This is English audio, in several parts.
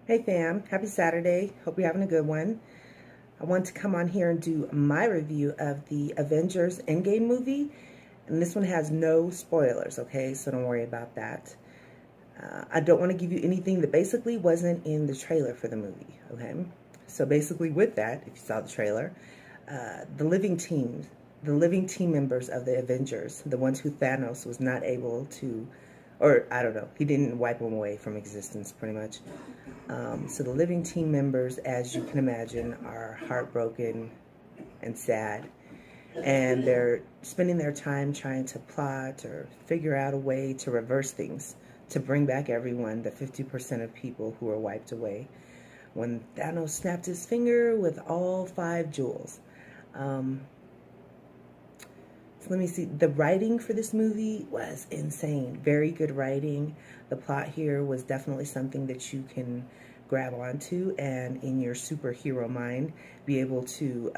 Hey fam, happy Saturday. Hope you're having a good one. I want to come on here and do my review of the Avengers End Game movie. And this one has no spoilers, okay? So don't worry about that. I don't want to give you anything that basically wasn't in the trailer for the movie, okay? So basically with that, if you saw the trailer, the living team members of the Avengers, the ones who Thanos was not able to, or I don't know, he didn't wipe them away from existence pretty much. So the living team members, as you can imagine, are heartbroken and sad. And they're spending their time trying to plot or figure out a way to reverse things, to bring back everyone, the 50% of people who were wiped away when Thanos snapped his finger with all 5 jewels. So let me see. The writing for this movie was insane. Very good writing. The plot here was definitely something that you can grab onto and in your superhero mind be able to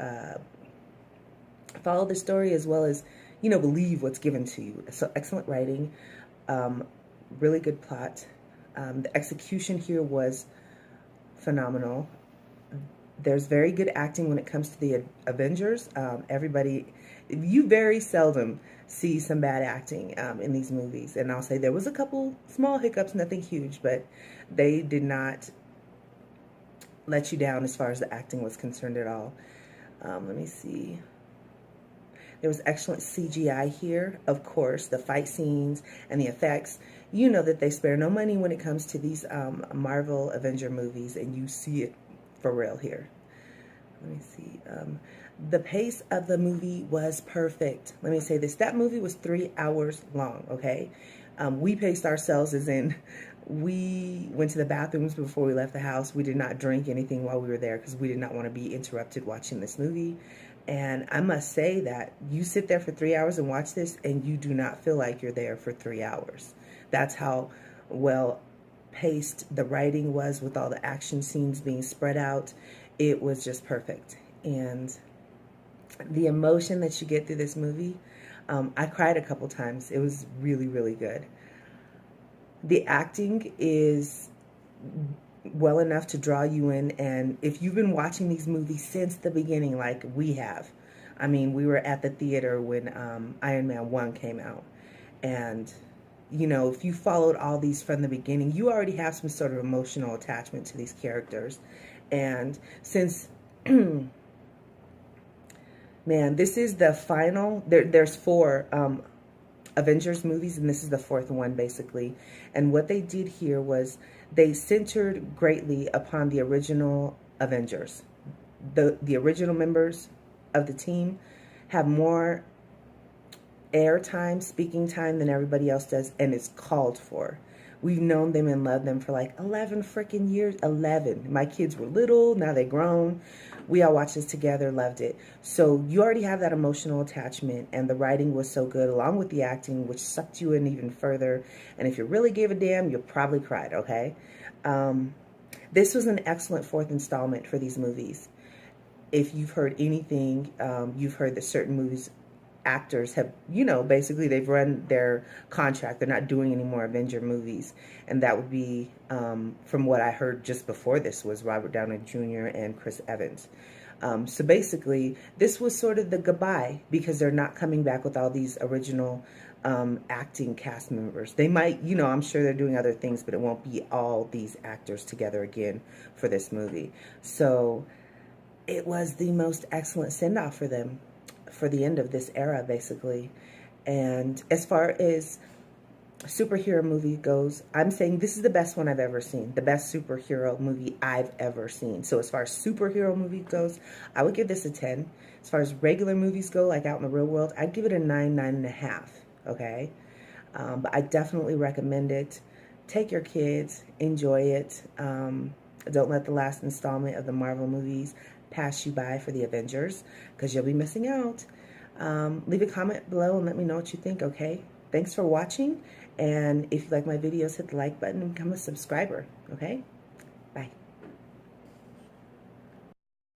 follow the story as well as, believe what's given to you. So excellent writing, really good plot. The execution here was phenomenal. There's very good acting when it comes to the Avengers. You very seldom see some bad acting in these movies. And I'll say there was a couple small hiccups, nothing huge, but they did not let you down as far as the acting was concerned at all. Let me see. There was excellent CGI here. Of course, the fight scenes and the effects. You know that they spare no money when it comes to these Marvel Avenger movies, and you see it for real here. Let me see. The pace of the movie was perfect. Let me say this. That movie was 3 hours long, okay? We paced ourselves as in we went to the bathrooms before we left the house. We did not drink anything while we were there because we did not want to be interrupted watching this movie. And I must say that you sit there for 3 hours and watch this and you do not feel like you're there for 3 hours. That's how well paced the writing was with all the action scenes being spread out. It was just perfect. And the emotion that you get through this movie, I cried a couple times. It was really, really good. The acting is well enough to draw you in, and if you've been watching these movies since the beginning like we have, I mean, we were at the theater when Iron Man 1 came out, and if you followed all these from the beginning, you already have some sort of emotional attachment to these characters. And since man, this is the final, there's 4 Avengers movies, and this is the 4th one basically. And what they did here was they centered greatly upon the original Avengers. The original members of the team have more airtime, speaking time than everybody else does, and it's called for. We've known them and loved them for like 11 freaking years. 11. My kids were little, now they're grown. We all watched this together, loved it. So you already have that emotional attachment, and the writing was so good, along with the acting, which sucked you in even further. And if you really gave a damn, you probably cried, okay? This was an excellent 4th installment for these movies. If you've heard anything, you've heard that certain movies actors have, basically they've run their contract. They're not doing any more Avenger movies. And that would be, from what I heard just before this, was Robert Downey Jr. and Chris Evans. So basically, this was sort of the goodbye, because they're not coming back with all these original acting cast members. They might, I'm sure they're doing other things, but it won't be all these actors together again for this movie. So it was the most excellent send-off for them, for the end of this era, basically. And as far as superhero movie goes, I'm saying this is the best one I've ever seen. The best superhero movie I've ever seen. So as far as superhero movie goes, I would give this a 10. As far as regular movies go, like out in the real world, I'd give it a 9, 9.5. Okay? But I definitely recommend it. Take your kids. Enjoy it. Don't let the last installment of the Marvel movies pass you by for the Avengers, because you'll be missing out. Leave a comment below and let me know what you think, okay? Thanks for watching, and if you like my videos, hit the like button and become a subscriber, okay?